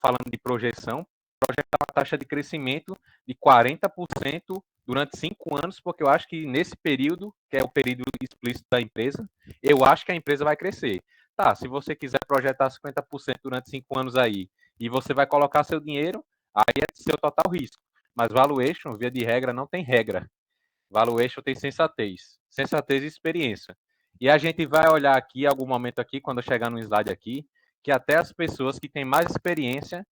falando de projeção, projetar uma taxa de crescimento de 40% durante 5 anos, porque eu acho que nesse período, que é o período explícito da empresa, eu acho que a empresa vai crescer. Tá, se você quiser projetar 50% durante 5 anos aí, e você vai colocar seu dinheiro, aí é seu total risco. Mas valuation, via de regra, não tem regra. Valuation tem sensatez. Sensatez e experiência. E a gente vai olhar aqui, em algum momento aqui, quando eu chegar no slide aqui, que até as pessoas que têm mais experiência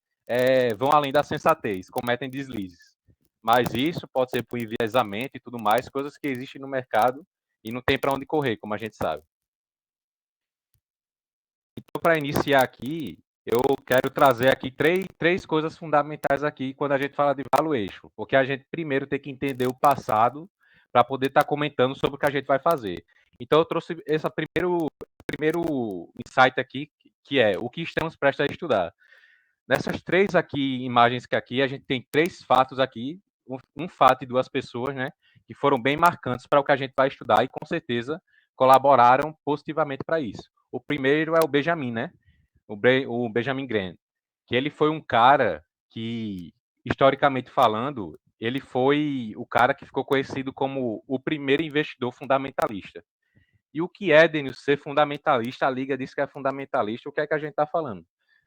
vão além da sensatez, cometem deslizes. Mas isso pode ser por enviesamento e tudo mais, coisas que existem no mercado e não tem para onde correr, como a gente sabe. Então, para iniciar aqui, eu quero trazer aqui três coisas fundamentais aqui quando a gente fala de valuation, porque a gente primeiro tem que entender o passado para poder estar comentando sobre o que a gente vai fazer. Então, eu trouxe esse primeiro insight aqui, que é o que estamos prestes a estudar. Nessas três aqui imagens que aqui, a gente tem três fatos aqui, um fato e duas pessoas, né, que foram bem marcantes para o que a gente vai estudar e com certeza colaboraram positivamente para isso. O primeiro é o Benjamin, né? O Benjamin Graham, que ele foi um cara que, historicamente falando, ele foi o cara que ficou conhecido como o primeiro investidor fundamentalista. E o que é, Denis, ser fundamentalista? A Liga diz que é fundamentalista. O que é que a gente está falando?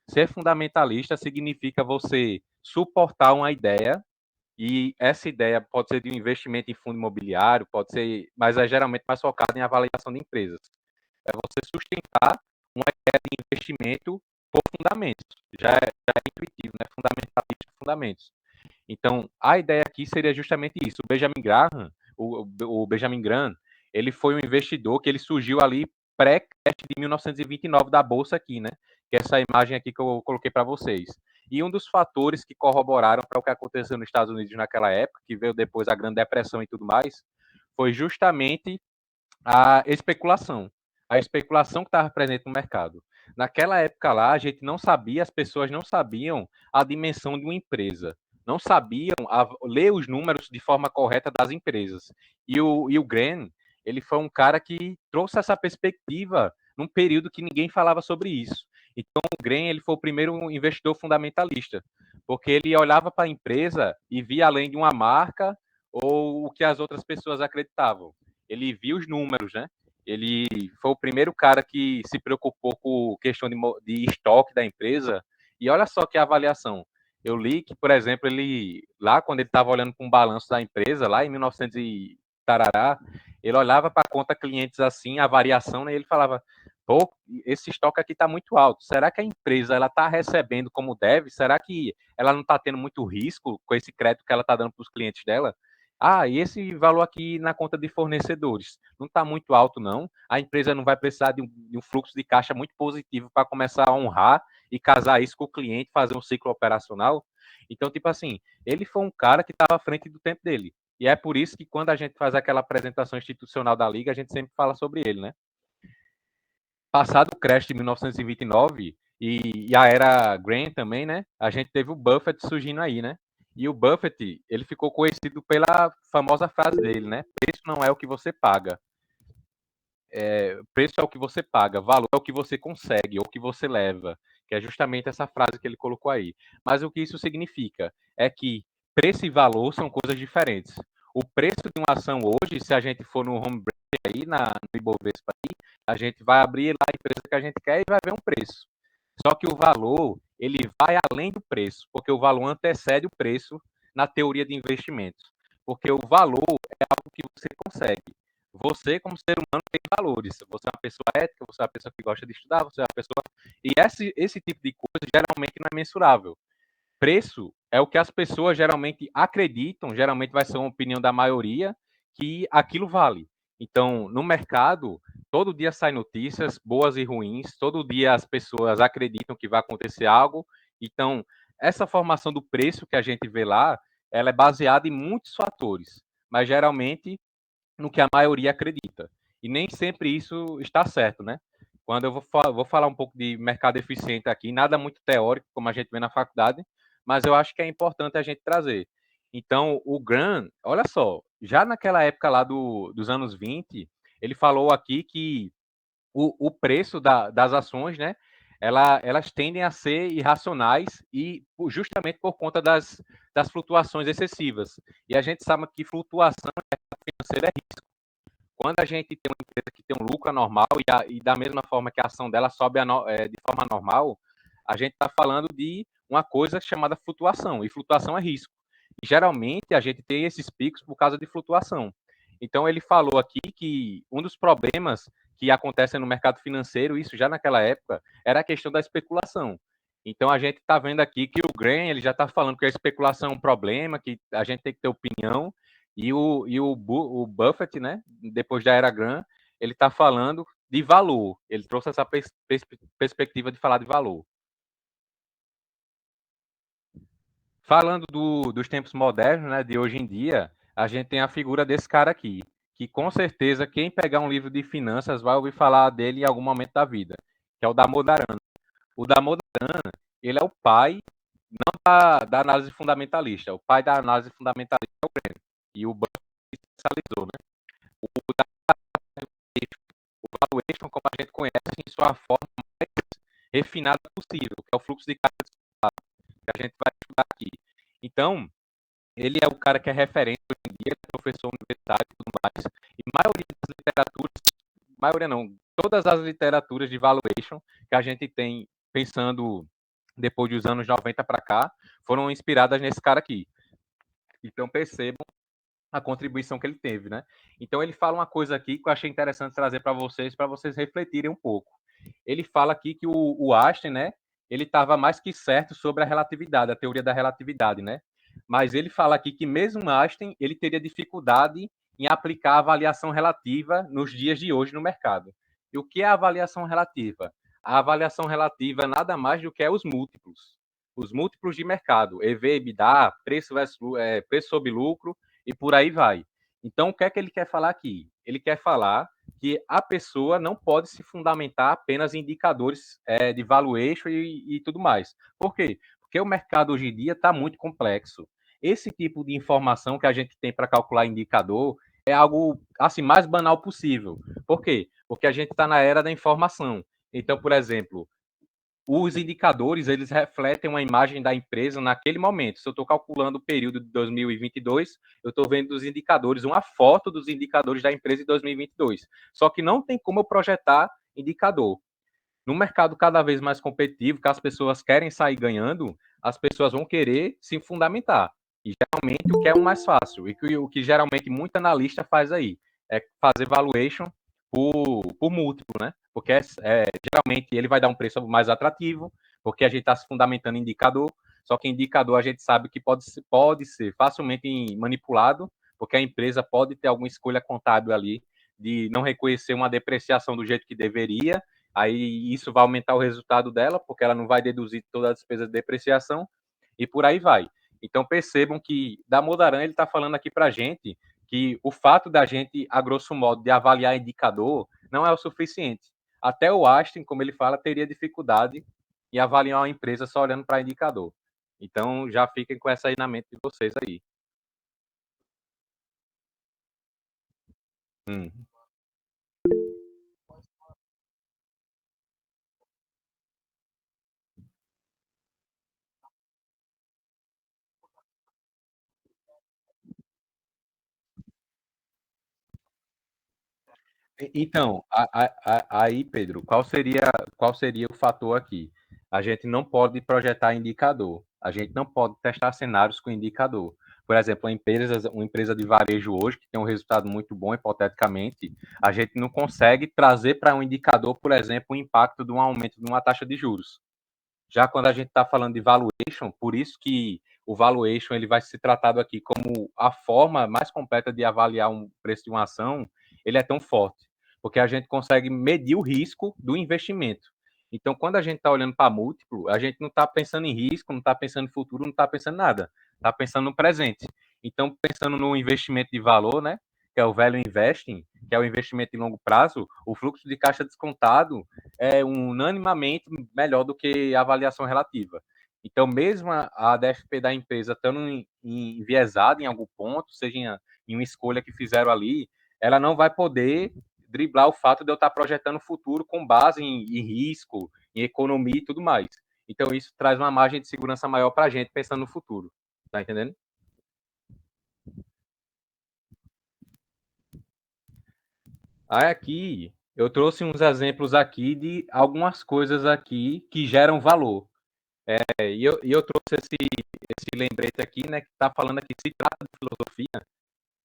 Ser fundamentalista significa você suportar uma ideia, e essa ideia pode ser de um investimento em fundo imobiliário, pode ser, mas é geralmente mais focado em avaliação de empresas. É você sustentar uma ideia de investimento por fundamentos. Já é intuitivo, né? Fundamentalista, fundamentos. Então, a ideia aqui seria justamente isso. O Benjamin Graham, o Benjamin Graham, ele foi um investidor que ele surgiu ali pré-crash de 1929 da bolsa aqui, né? Que é essa imagem aqui que eu coloquei para vocês. E um dos fatores que corroboraram para o que aconteceu nos Estados Unidos naquela época, que veio depois a Grande Depressão e tudo mais, foi justamente a especulação. A especulação que estava presente no mercado. Naquela época lá, a gente não sabia, as pessoas não sabiam a dimensão de uma empresa. Não sabiam ler os números de forma correta das empresas. E o Graham, ele foi um cara que trouxe essa perspectiva num período que ninguém falava sobre isso. Então, o Graham, ele foi o primeiro investidor fundamentalista, porque ele olhava para a empresa e via além de uma marca ou o que as outras pessoas acreditavam. Ele viu os números, né? Ele foi o primeiro cara que se preocupou com questão de estoque da empresa. E olha só que avaliação. Eu li que, por exemplo, ele lá quando ele estava olhando para um balanço da empresa, lá em 1900 e tarará, ele olhava para a conta clientes assim, a variação, né, e ele falava: pô, esse estoque aqui está muito alto. Será que a empresa ela está recebendo como deve? Será que ela não está tendo muito risco com esse crédito que ela está dando para os clientes dela? Ah, e esse valor aqui na conta de fornecedores não está muito alto, não. A empresa não vai precisar de um fluxo de caixa muito positivo para começar a honrar e casar isso com o cliente, fazer um ciclo operacional. Então, tipo assim, ele foi um cara que estava à frente do tempo dele. E é por isso que quando a gente faz aquela apresentação institucional da Liga, a gente sempre fala sobre ele, né? Passado o crash de 1929 e a era Graham também, né? A gente teve o Buffett surgindo aí, né? E o Buffett, ele ficou conhecido pela famosa frase dele, né? Preço não é o que você paga. Preço é o que você paga, valor é o que você consegue, ou o que você leva, que é justamente essa frase que ele colocou aí. Mas o que isso significa? É que preço e valor são coisas diferentes. O preço de uma ação hoje, se a gente for no home break aí, no Ibovespa aí, a gente vai abrir lá a empresa que a gente quer e vai ver um preço. Só que o valor, ele vai além do preço, porque o valor antecede o preço na teoria de investimentos. Porque o valor é algo que você consegue. Você, como ser humano, tem valores. Você é uma pessoa ética, você é uma pessoa que gosta de estudar, você é uma pessoa. E esse tipo de coisa geralmente não é mensurável. Preço é o que as pessoas geralmente acreditam, geralmente vai ser uma opinião da maioria, que aquilo vale. Então, no mercado, todo dia saem notícias, boas e ruins, todo dia as pessoas acreditam que vai acontecer algo. Então, essa formação do preço que a gente vê lá, ela é baseada em muitos fatores, mas geralmente no que a maioria acredita. E nem sempre isso está certo, né? Quando eu vou falar um pouco de mercado eficiente aqui, nada muito teórico, como a gente vê na faculdade, mas eu acho que é importante a gente trazer. Então, o Graham, olha só, já naquela época lá dos anos 20, ele falou aqui que o preço das ações, né, elas tendem a ser irracionais e justamente por conta das flutuações excessivas. E a gente sabe que flutuação financeira é risco. Quando a gente tem uma empresa que tem um lucro anormal e da mesma forma que a ação dela sobe de forma normal, a gente está falando de uma coisa chamada flutuação, e flutuação é risco. E geralmente a gente tem esses picos por causa de flutuação. Então ele falou aqui que um dos problemas que acontecem no mercado financeiro, isso já naquela época, era a questão da especulação. Então a gente está vendo aqui que o Graham ele já está falando que a especulação é um problema, que a gente tem que ter opinião, o Buffett, né, depois da era Graham, ele está falando de valor. Ele trouxe essa perspectiva de falar de valor. Falando dos tempos modernos, né, de hoje em dia, a gente tem a figura desse cara aqui, que com certeza quem pegar um livro de finanças vai ouvir falar dele em algum momento da vida, que é o Damodaran. O Damodaran, ele é o pai não da análise fundamentalista, o pai da análise fundamentalista é o Graham, e o Buffett especializou, né? O valuation, como a gente conhece, em sua forma mais refinada possível, que é o fluxo de caixa que a gente vai estudar aqui. Então, ele é o cara que é referente hoje em dia, professor universitário e tudo mais. E maioria das literaturas, maioria não, todas as literaturas de valuation que a gente tem pensando depois dos anos 90 para cá, foram inspiradas nesse cara aqui. Então percebam a contribuição que ele teve, né? Então ele fala uma coisa aqui que eu achei interessante trazer para vocês refletirem um pouco. Ele fala aqui que o Einstein, né, ele estava mais que certo sobre a relatividade, a teoria da relatividade, né? Mas ele fala aqui que mesmo Einstein, ele teria dificuldade em aplicar a avaliação relativa nos dias de hoje no mercado. E o que é a avaliação relativa? A avaliação relativa é nada mais do que os múltiplos. Os múltiplos de mercado, EV, EBITDA, preço sobre lucro, e por aí vai. Então, o que é que ele quer falar aqui? Ele quer falar que a pessoa não pode se fundamentar apenas em indicadores de valuation e tudo mais. Por quê? Porque o mercado hoje em dia está muito complexo. Esse tipo de informação que a gente tem para calcular indicador é algo assim mais banal possível. Por quê? Porque a gente está na era da informação. Então, por exemplo, os indicadores eles refletem uma imagem da empresa naquele momento. Se eu estou calculando o período de 2022, eu estou vendo os indicadores, uma foto dos indicadores da empresa em 2022. Só que não tem como eu projetar indicador. No mercado cada vez mais competitivo, que as pessoas querem sair ganhando, as pessoas vão querer se fundamentar. E geralmente o que é o mais fácil, e o que geralmente muito analista faz aí, é fazer valuation por múltiplo, né? Porque geralmente ele vai dar um preço mais atrativo, porque a gente está se fundamentando em indicador, só que indicador a gente sabe que pode ser facilmente manipulado, porque a empresa pode ter alguma escolha contábil ali de não reconhecer uma depreciação do jeito que deveria, aí isso vai aumentar o resultado dela, porque ela não vai deduzir toda a despesa de depreciação, e por aí vai. Então percebam que Damodaran ele está falando aqui para a gente que o fato da gente, a grosso modo, de avaliar indicador não é o suficiente. Até o Einstein, como ele fala, teria dificuldade em avaliar uma empresa só olhando para indicador. Então já fiquem com essa aí na mente de vocês aí. Hum. Então, aí, Pedro, qual seria o fator aqui? A gente não pode projetar indicador, a gente não pode testar cenários com indicador. Por exemplo, uma empresa de varejo hoje, que tem um resultado muito bom, hipoteticamente, a gente não consegue trazer para um indicador, por exemplo, o impacto de um aumento de uma taxa de juros. Já quando a gente está falando de valuation, por isso que o valuation ele vai ser tratado aqui como a forma mais completa de avaliar um preço de uma ação, ele é tão forte, porque a gente consegue medir o risco do investimento. Então, quando a gente está olhando para múltiplo, a gente não está pensando em risco, não está pensando em futuro, não está pensando em nada, está pensando no presente. Então, pensando no investimento de valor, né, que é o value investing, que é o investimento de longo prazo, o fluxo de caixa descontado é unanimamente melhor do que a avaliação relativa. Então, mesmo a DFP da empresa estando enviesada em algum ponto, seja em uma escolha que fizeram ali, ela não vai poder driblar o fato de eu estar projetando o futuro com base em risco, em economia e tudo mais. Então, isso traz uma margem de segurança maior para a gente pensando no futuro. Tá entendendo? Aí aqui, eu trouxe uns exemplos aqui de algumas coisas aqui que geram valor. E eu trouxe esse lembrete aqui, né, que está falando aqui, se trata de filosofia,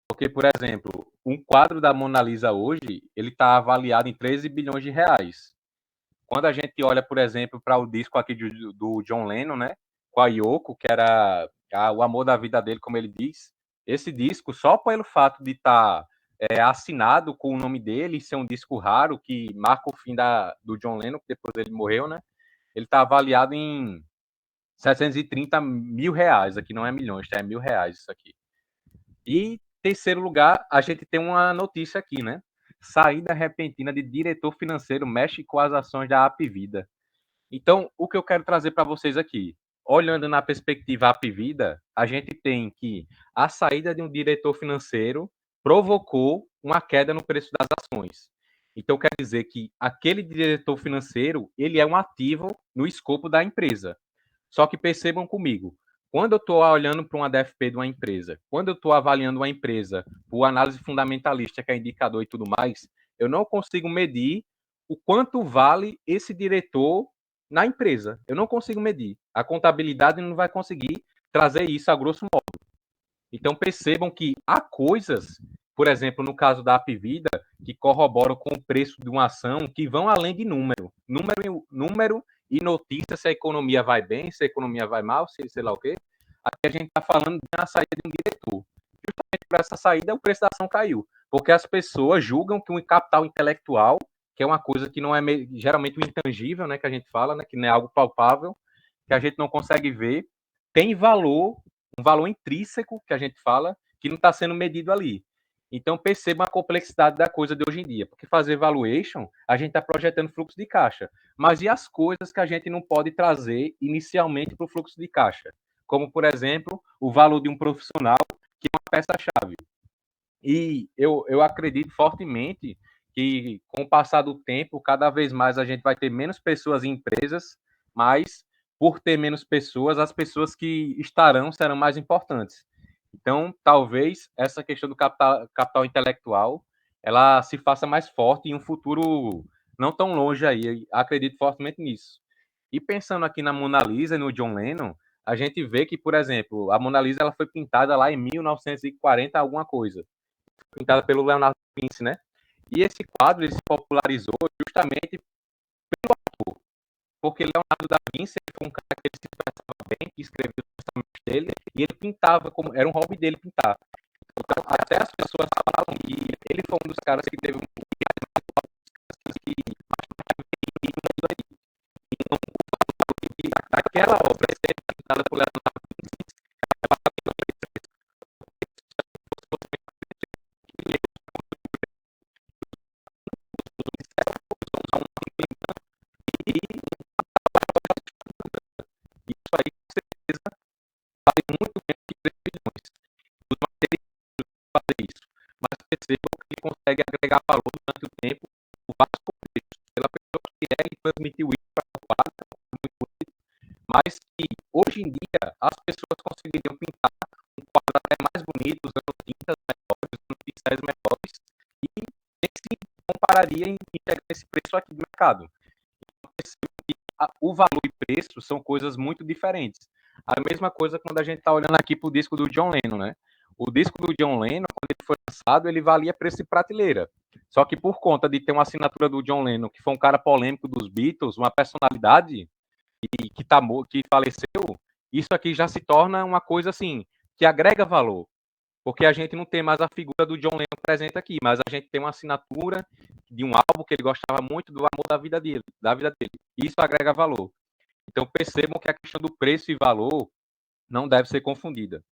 porque, por exemplo, um quadro da Mona Lisa hoje, ele está avaliado em 13 bilhões de reais. Quando a gente olha, por exemplo, para o disco aqui do John Lennon, né, com a Yoko, que era o amor da vida dele, como ele diz, esse disco, só pelo fato de estar assinado com o nome dele, ser um disco raro, que marca o fim do John Lennon, que depois ele morreu, né, ele está avaliado em 730 mil reais, aqui não é milhões, tá? É R$ 1.000 isso aqui. E terceiro lugar, a gente tem uma notícia aqui, né? Saída repentina de diretor financeiro mexe com as ações da Apvida. Então, o que eu quero trazer para vocês aqui, olhando na perspectiva Apvida, a gente tem que a saída de um diretor financeiro provocou uma queda no preço das ações. Então, quer dizer que aquele diretor financeiro, ele é um ativo no escopo da empresa. Só que percebam comigo, quando eu estou olhando para uma DFP de uma empresa, quando eu estou avaliando uma empresa por análise fundamentalista, que é indicador e tudo mais, eu não consigo medir o quanto vale esse diretor na empresa. Eu não consigo medir. A contabilidade não vai conseguir trazer isso a grosso modo. Então percebam que há coisas, por exemplo, no caso da Apvida, que corroboram com o preço de uma ação que vão além de número. Número e notícia se a economia vai bem, se a economia vai mal, se sei lá o quê. Aqui a gente está falando da saída de um diretor. Justamente por essa saída, o preço da ação caiu. Porque as pessoas julgam que um capital intelectual, que é uma coisa que não é geralmente o intangível, né, que a gente fala, né, que não é algo palpável, que a gente não consegue ver, tem valor, um valor intrínseco, que a gente fala, que não está sendo medido ali. Então, perceba a complexidade da coisa de hoje em dia, porque fazer valuation, a gente está projetando fluxo de caixa. Mas e as coisas que a gente não pode trazer inicialmente para o fluxo de caixa? Como, por exemplo, o valor de um profissional, que é uma peça-chave. E eu acredito fortemente que, com o passar do tempo, cada vez mais a gente vai ter menos pessoas em empresas, mas, por ter menos pessoas, as pessoas que estarão serão mais importantes. Então, talvez essa questão do capital intelectual ela se faça mais forte em um futuro não tão longe aí. Acredito fortemente nisso. E pensando aqui na Mona Lisa e no John Lennon, a gente vê que, por exemplo, a Mona Lisa ela foi pintada lá em 1940 alguma coisa, pintada pelo Leonardo da Vinci, né? E esse quadro ele se popularizou justamente porque Leonardo da Vinci foi um cara que ele se expressava bem, que escreveu os pensamentos dele, e ele pintava, como era um hobby dele pintar. Então, até as pessoas falam que ele foi um dos caras que teve um que aquela obra ser pintada por Leonardo e isso aí com certeza vale muito menos que 3 bilhões. Os materiais fazer isso. Mas percebam que ele consegue agregar valor durante o tempo, o vários contextos. Pela pessoa que é e transmitiu isso para o quadro, muito bonito, mas que hoje em dia as pessoas conseguiriam pintar um quadro até mais bonito, usando tintas melhores, usando pincéis melhores, e nem se compararia em pegar esse preço aqui do mercado. Então, percebam que o valor e preço são coisas muito diferentes. A mesma coisa quando a gente está olhando aqui para o disco do John Lennon, né? O disco do John Lennon, quando ele foi lançado, ele valia preço de prateleira. Só que por conta de ter uma assinatura do John Lennon, que foi um cara polêmico dos Beatles, uma personalidade que faleceu, isso aqui já se torna uma coisa assim, que agrega valor. Porque a gente não tem mais a figura do John Lennon presente aqui, mas a gente tem uma assinatura de um álbum que ele gostava muito do amor da vida dele, da vida dele. Isso agrega valor. Então percebam que a questão do preço e valor não deve ser confundida.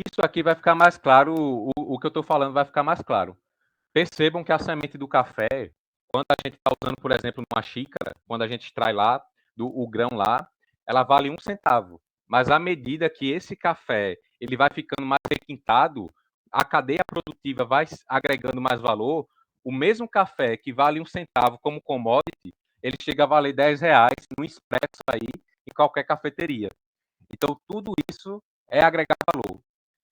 Isso aqui vai ficar mais claro, o que eu estou falando vai ficar mais claro. Percebam que a semente do café, quando a gente está usando, por exemplo, numa xícara, quando a gente extrai lá, o grão lá, ela vale 1 centavo. Mas à medida que esse café ele vai ficando mais requintado, a cadeia produtiva vai agregando mais valor, o mesmo café que vale 1 centavo como commodity, ele chega a valer R$ 10 no expresso aí, em qualquer cafeteria. Então, tudo isso é agregar valor.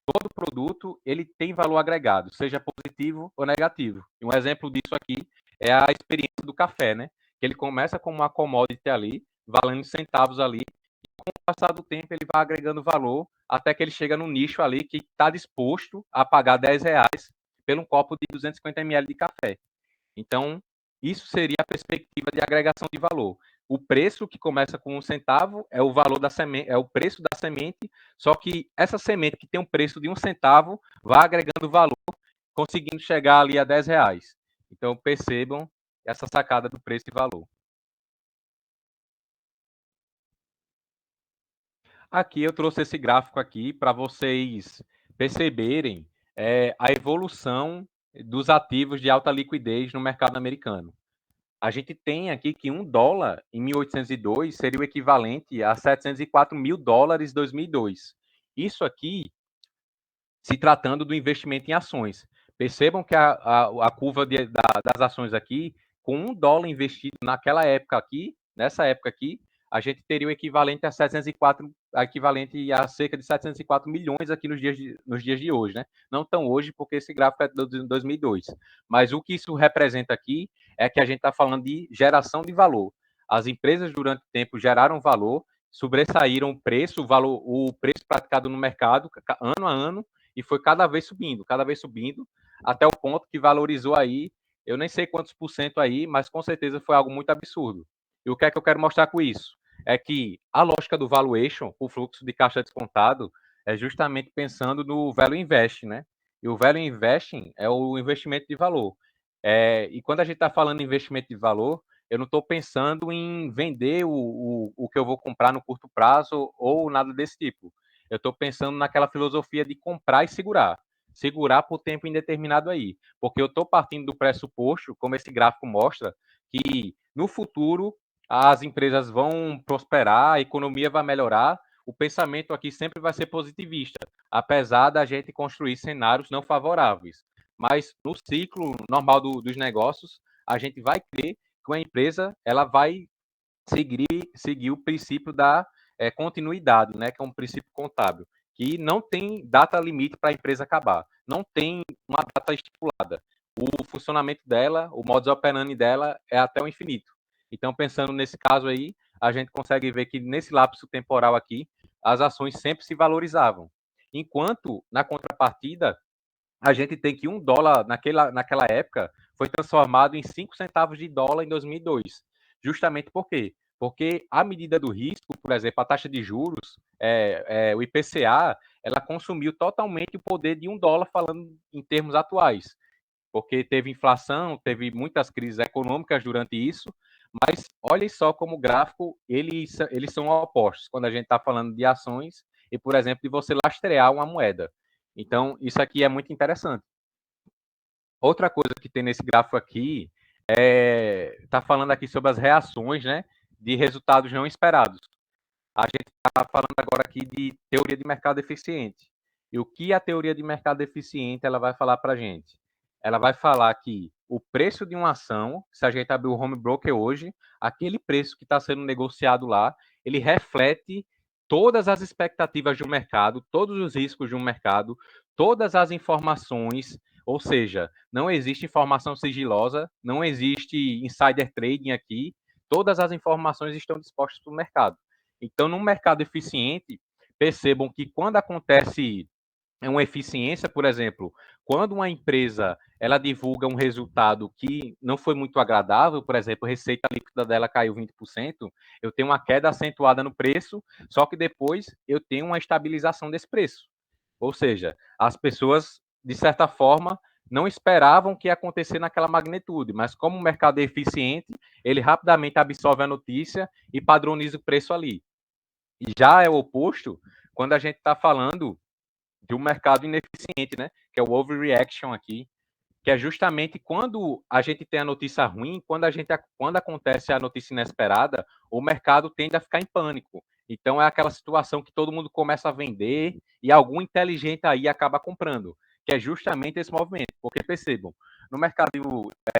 Todo produto ele tem valor agregado, seja positivo ou negativo. E um exemplo disso aqui é a experiência do café, né? Que ele começa como uma commodity ali, valendo centavos ali, e com o passar do tempo ele vai agregando valor até que ele chega no nicho ali que está disposto a pagar R$ 10 pelo um copo de 250 ml de café. Então, isso seria a perspectiva de agregação de valor. O preço que começa com 1 centavo é o valor da semente, é o preço da semente, só que essa semente que tem um preço de 1 centavo vai agregando valor, conseguindo chegar ali a R$ 10. Então, percebam essa sacada do preço e valor. Aqui eu trouxe esse gráfico aqui para vocês perceberem a evolução dos ativos de alta liquidez no mercado americano. A gente tem aqui que $1 em 1802 seria o equivalente a 704 mil dólares em 2002. Isso aqui se tratando do investimento em ações. Percebam que a curva das ações aqui, com $1 investido naquela época aqui, nessa época aqui, a gente teria o equivalente a 704, equivalente a cerca de 704 milhões aqui nos dias de hoje, né? Não tão hoje, porque esse gráfico é de 2002. Mas o que isso representa aqui é que a gente está falando de geração de valor. As empresas, durante o tempo, geraram valor, sobressaíram o preço, o preço praticado no mercado, ano a ano, e foi cada vez subindo, até o ponto que valorizou aí, eu nem sei quantos por cento aí, mas com certeza foi algo muito absurdo. E o que é que eu quero mostrar com isso? É que a lógica do valuation, o fluxo de caixa descontado, é justamente pensando no value invest, né? E o value investing é o investimento de valor. E quando a gente está falando em investimento de valor, eu não estou pensando em vender o que eu vou comprar no curto prazo ou nada desse tipo. Eu estou pensando naquela filosofia de comprar e segurar. Segurar por tempo indeterminado aí. Porque eu estou partindo do pressuposto, como esse gráfico mostra, que no futuro as empresas vão prosperar, a economia vai melhorar. O pensamento aqui sempre vai ser positivista, apesar da gente construir cenários não favoráveis. Mas no ciclo normal dos negócios, a gente vai crer que uma empresa ela vai seguir o princípio da continuidade, né, que é um princípio contábil, que não tem data limite para a empresa acabar, não tem uma data estipulada. O funcionamento dela, o modus operandi dela é até o infinito. Então, pensando nesse caso aí, a gente consegue ver que nesse lapso temporal aqui, as ações sempre se valorizavam. Enquanto, na contrapartida, a gente tem que $1 naquela época foi transformado em 5 centavos de dólar em 2002. Justamente por quê? Porque a medida do risco, por exemplo, a taxa de juros, o IPCA, ela consumiu totalmente o poder de $1 falando em termos atuais. Porque teve inflação, teve muitas crises econômicas durante isso, mas olhem só como o gráfico, eles são opostos, quando a gente está falando de ações e, por exemplo, de você lastrear uma moeda. Então, isso aqui é muito interessante. Outra coisa que tem nesse gráfico aqui está falando aqui sobre as reações, né, de resultados não esperados. A gente está falando agora aqui de teoria de mercado eficiente. E o que a teoria de mercado eficiente ela vai falar para a gente? Ela vai falar que o preço de uma ação, se a gente abrir o home broker hoje, aquele preço que está sendo negociado lá, ele reflete todas as expectativas do mercado, todos os riscos de um mercado, todas as informações, ou seja, não existe informação sigilosa, não existe insider trading aqui, todas as informações estão dispostas para o mercado. Então, num mercado eficiente, percebam que quando acontece uma eficiência, por exemplo, quando uma empresa ela divulga um resultado que não foi muito agradável, por exemplo, a receita líquida dela caiu 20%, eu tenho uma queda acentuada no preço, só que depois eu tenho uma estabilização desse preço. Ou seja, as pessoas, de certa forma, não esperavam que ia acontecer naquela magnitude, mas como o mercado é eficiente, ele rapidamente absorve a notícia e padroniza o preço ali. E já é o oposto quando a gente está falando de um mercado ineficiente, né? Que é o overreaction aqui, que é justamente quando a gente tem a notícia ruim, quando acontece a notícia inesperada, o mercado tende a ficar em pânico. Então é aquela situação que todo mundo começa a vender e algum inteligente aí acaba comprando. que é justamente esse movimento. Porque percebam, no mercado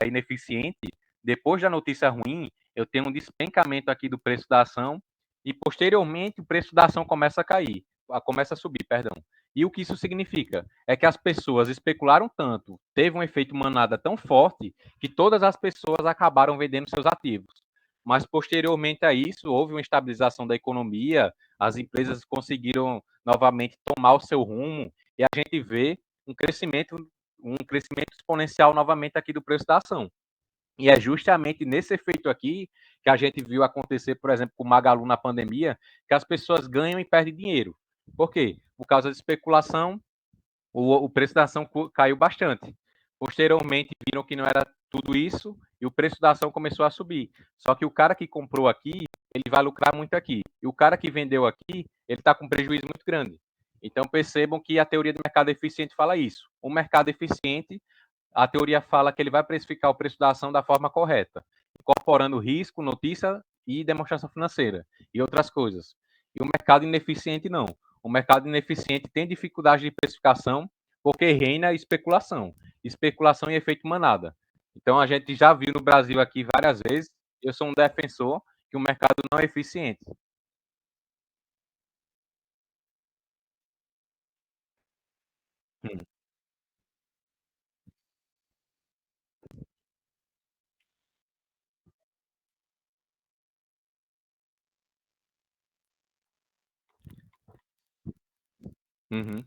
ineficiente, depois da notícia ruim, eu tenho um despencamento aqui do preço da ação e posteriormente o preço da ação começa a cair, começa a subir, perdão. E o que isso significa? É que as pessoas especularam tanto, teve um efeito manada tão forte, que todas as pessoas acabaram vendendo seus ativos. Mas posteriormente a isso, houve uma estabilização da economia, as empresas conseguiram novamente tomar o seu rumo, e a gente vê um crescimento exponencial novamente aqui do preço da ação. E é justamente nesse efeito aqui que a gente viu acontecer, por exemplo, com o Magalu na pandemia, que as pessoas ganham e perdem dinheiro. Por quê? Por causa de especulação, o preço da ação caiu bastante. Posteriormente, viram que não era tudo isso e o preço da ação começou a subir. Só que o cara que comprou aqui, ele vai lucrar muito aqui. E o cara que vendeu aqui, ele está com prejuízo muito grande. Então, percebam que a teoria do mercado eficiente fala isso. O mercado eficiente, a teoria fala que ele vai precificar o preço da ação da forma correta, incorporando risco, notícia e demonstração financeira e outras coisas. E o mercado ineficiente não. O mercado ineficiente tem dificuldade de precificação porque reina especulação. Especulação e efeito manada. Então a gente já viu no Brasil aqui várias vezes, eu sou um defensor que o mercado não é eficiente. Uhum.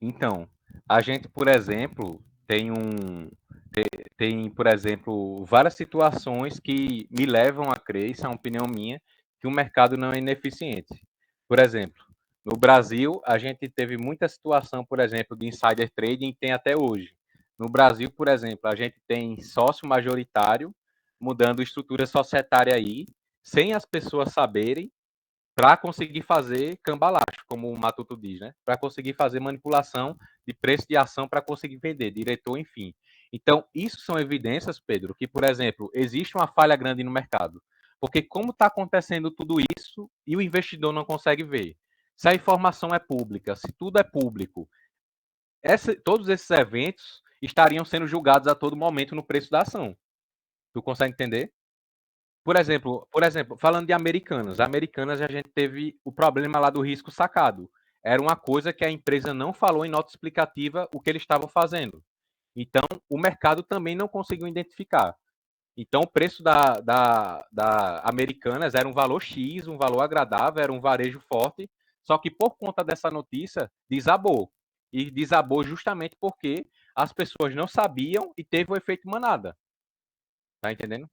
Então, a gente, por exemplo, tem, por exemplo, várias situações que me levam a crer, isso é uma opinião minha, que o mercado não é ineficiente. Por exemplo, no Brasil, a gente teve muita situação, por exemplo, de insider trading, tem até hoje. No Brasil, por exemplo, a gente tem sócio majoritário mudando estrutura societária aí, sem as pessoas saberem, para conseguir fazer cambalacho, como o Matuto diz, né? Para conseguir fazer manipulação de preço de ação para conseguir vender, diretor, enfim. Então, isso são evidências, Pedro, que, por exemplo, existe uma falha grande no mercado. Porque como está acontecendo tudo isso e o investidor não consegue ver? Se a informação é pública, se tudo é público, todos esses eventos estariam sendo julgados a todo momento no preço da ação. Tu consegue entender? Por exemplo, falando de Americanas a gente teve o problema lá do risco sacado. Era uma coisa que a empresa não falou em nota explicativa o que eles estavam fazendo. Então, o mercado também não conseguiu identificar. Então, o preço da Americanas era um valor X, um valor agradável, era um varejo forte, só que por conta dessa notícia, desabou. E desabou justamente porque as pessoas não sabiam e teve o efeito manada. Tá entendendo?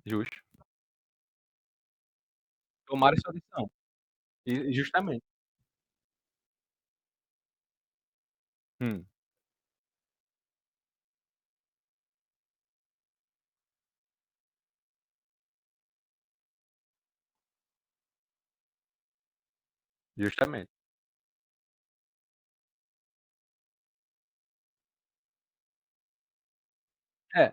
Justo. Tomaram essa decisão. Justamente. Hum, justamente. É,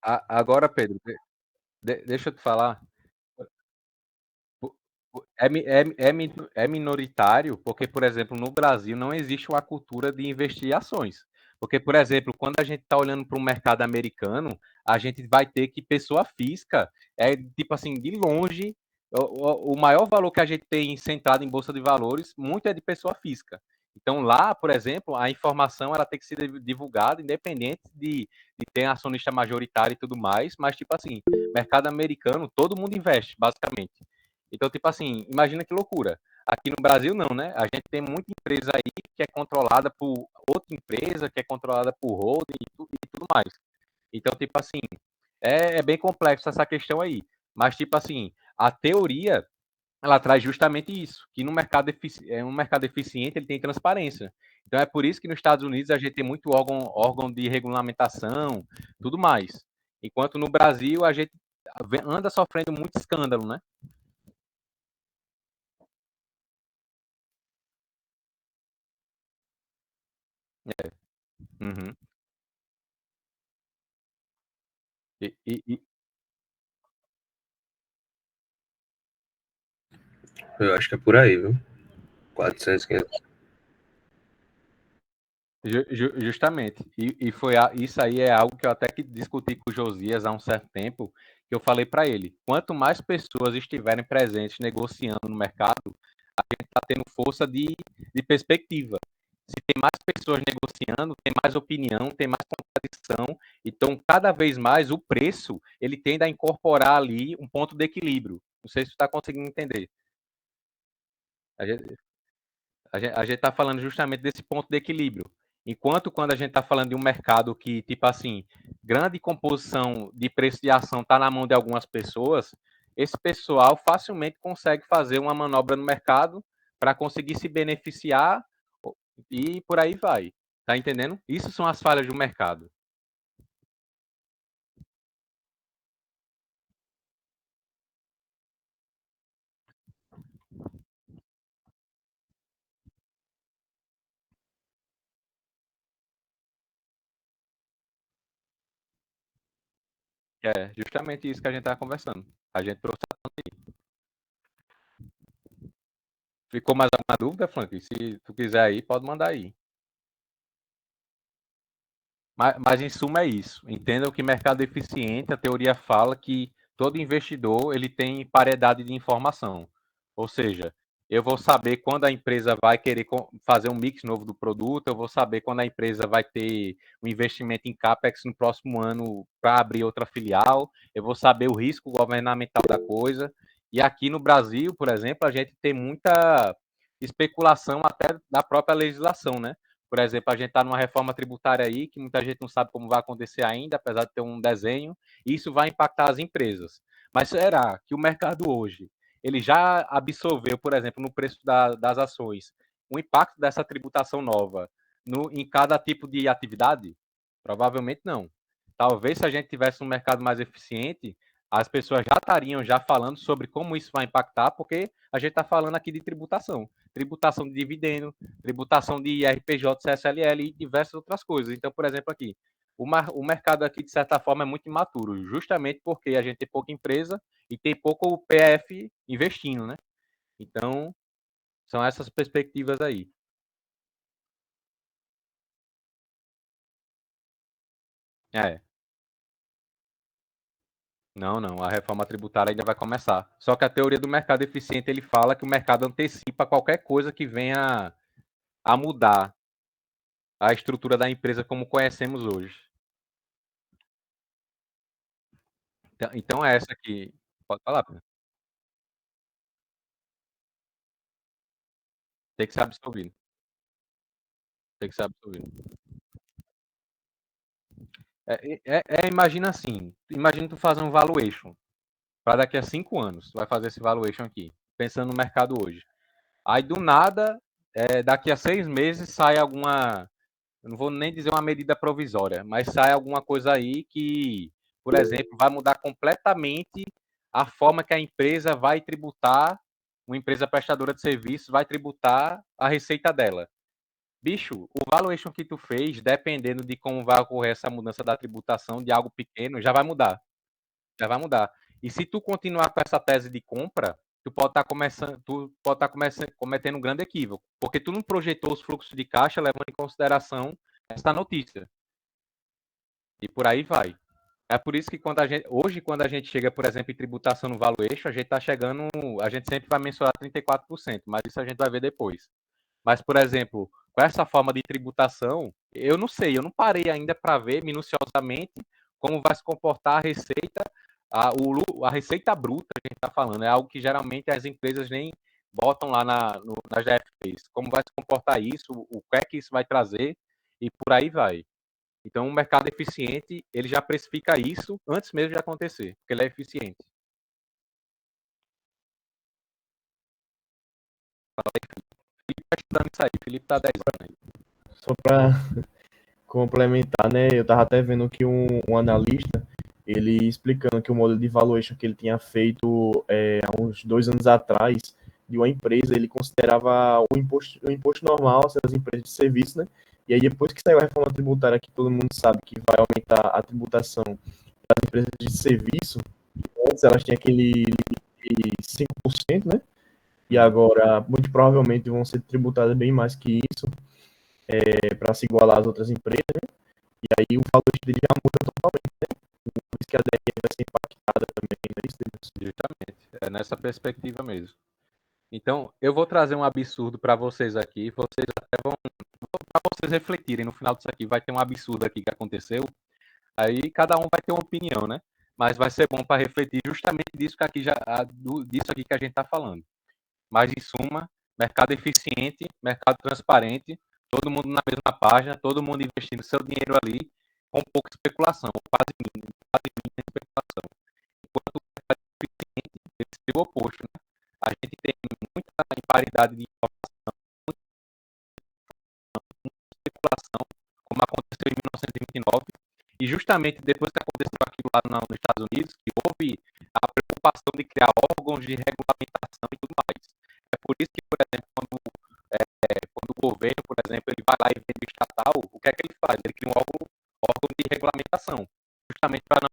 agora, Pedro, deixa eu te falar. É minoritário, porque, por exemplo, no Brasil não existe uma cultura de investir em ações. Porque, por exemplo, quando a gente está olhando para o mercado americano, a gente vai ter que pessoa física, tipo assim, de longe, o maior valor que a gente tem centrado em bolsa de valores, muito é de pessoa física. Então, lá, por exemplo, a informação ela tem que ser divulgada, independente de ter acionista majoritário e tudo mais, mas, tipo assim, mercado americano, todo mundo investe, basicamente. Então, tipo assim, imagina que loucura. Aqui no Brasil não, né? A gente tem muita empresa aí que é controlada por outra empresa, que é controlada por holding e tudo mais. Então, tipo assim, é bem complexo essa questão aí. Mas, tipo assim, a teoria, ela traz justamente isso, que no mercado, um mercado eficiente ele tem transparência. Então, é por isso que nos Estados Unidos a gente tem muito órgão de regulamentação, tudo mais. Enquanto no Brasil a gente anda sofrendo muito escândalo, né? Uhum. E Eu acho que é por aí, viu? 400, 500. Justamente. E foi isso aí é algo que eu até que discuti com o Josias há um certo tempo, que eu falei para ele. Quanto mais pessoas estiverem presentes negociando no mercado, está tendo força de perspectiva. Se tem mais pessoas negociando, tem mais opinião, tem mais contradição. Então, cada vez mais o preço ele tende a incorporar ali um ponto de equilíbrio. Não sei se você está conseguindo entender. A gente, a gente está falando justamente desse ponto de equilíbrio. Enquanto quando a gente está falando de um mercado que, tipo assim, grande composição de preço de ação está na mão de algumas pessoas, esse pessoal facilmente consegue fazer uma manobra no mercado para conseguir se beneficiar e por aí vai. Tá entendendo? Isso são as falhas do mercado. É justamente isso que a gente está conversando. A gente trouxe. Ficou mais alguma dúvida, Frank? Se tu quiser aí, pode mandar aí. Mas em suma é isso. Entendam que mercado eficiente, a teoria fala que todo investidor ele tem paridade de informação. Ou seja, eu vou saber quando a empresa vai querer fazer um mix novo do produto, eu vou saber quando a empresa vai ter um investimento em CAPEX no próximo ano para abrir outra filial, eu vou saber o risco governamental da coisa. E aqui no Brasil, por exemplo, a gente tem muita especulação até da própria legislação, né? Por exemplo, a gente está numa reforma tributária aí que muita gente não sabe como vai acontecer ainda, apesar de ter um desenho, e isso vai impactar as empresas. Mas será que o mercado hoje ele já absorveu, por exemplo, no preço das ações, o impacto dessa tributação nova em cada tipo de atividade? Provavelmente não. Talvez se a gente tivesse um mercado mais eficiente, as pessoas já estariam já falando sobre como isso vai impactar, porque a gente está falando aqui de tributação de dividendo, tributação de IRPJ, CSLL e diversas outras coisas. Então, por exemplo, aqui, o mercado aqui, de certa forma, é muito imaturo, justamente porque a gente tem pouca empresa e tem pouco PF investindo, né? Então, são essas perspectivas aí. É, não, a reforma tributária ainda vai começar. Só que a teoria do mercado eficiente, ele fala que o mercado antecipa qualquer coisa que venha a mudar a estrutura da empresa como conhecemos hoje. Então é essa aqui. Pode falar, Pedro. Tem que ser absorvido. Tem que ser absorvido. Imagina assim, imagina tu fazer um valuation para daqui a 5 anos, tu vai fazer esse valuation aqui, pensando no mercado hoje. Aí do nada, daqui a 6 meses sai alguma, eu não vou nem dizer uma medida provisória, mas sai alguma coisa aí que, por exemplo, vai mudar completamente a forma que a empresa vai tributar, uma empresa prestadora de serviços vai tributar a receita dela. Bicho, o valuation que tu fez, dependendo de como vai ocorrer essa mudança da tributação de algo pequeno, já vai mudar. Já vai mudar. E se tu continuar com essa tese de compra, tu pode estar cometendo um grande equívoco, porque tu não projetou os fluxos de caixa levando em consideração essa notícia. E por aí vai. É por isso que hoje, quando a gente chega, por exemplo, em tributação no valuation, a gente está chegando, a gente sempre vai mensurar 34%, mas isso a gente vai ver depois. Mas, por exemplo, com essa forma de tributação, eu não sei, eu não parei ainda para ver minuciosamente como vai se comportar a receita, a receita bruta que a gente está falando. É algo que geralmente as empresas botam lá nas DFPs como vai se comportar isso, o que é que isso vai trazer e por aí vai. Então, o mercado eficiente, ele já precifica isso antes mesmo de acontecer, porque ele é eficiente. Felipe está estudando isso aí, Felipe está 10 anos aí. Só para complementar, né? Eu estava até vendo que um analista, ele explicando que o modelo de valuation que ele tinha feito há uns 2 anos atrás de uma empresa, ele considerava o imposto normal, assim, das empresas de serviço, né? E aí depois que saiu a reforma tributária, que todo mundo sabe que vai aumentar a tributação das empresas de serviço, antes elas tinham aquele limite de 5%, né? E agora, muito provavelmente, vão ser tributadas bem mais que isso, para se igualar às outras empresas, né? E aí o valor dele já muda totalmente, né? Por isso que a DRE vai ser impactada também, né? Isso, justamente, é nessa perspectiva mesmo. Então, eu vou trazer um absurdo para vocês aqui, vocês até vão, para vocês refletirem, no final disso aqui vai ter um absurdo aqui que aconteceu, aí cada um vai ter uma opinião, né? Mas vai ser bom para refletir justamente disso que a gente está falando. Mas, em suma, mercado eficiente, mercado transparente, todo mundo na mesma página, todo mundo investindo seu dinheiro ali, com pouca especulação, quase mínima especulação. Enquanto o mercado eficiente, ele seria o oposto, né? A gente tem muita imparidade de informação, muita especulação, como aconteceu em 1929, e justamente depois que aconteceu aquilo lá nos Estados Unidos, que houve a preocupação de criar órgãos de regulamentação e tudo mais. É por isso que, por exemplo, quando o governo, por exemplo, ele vai lá e vende estatal, o que é que ele faz? Ele cria um órgão de regulamentação, justamente para não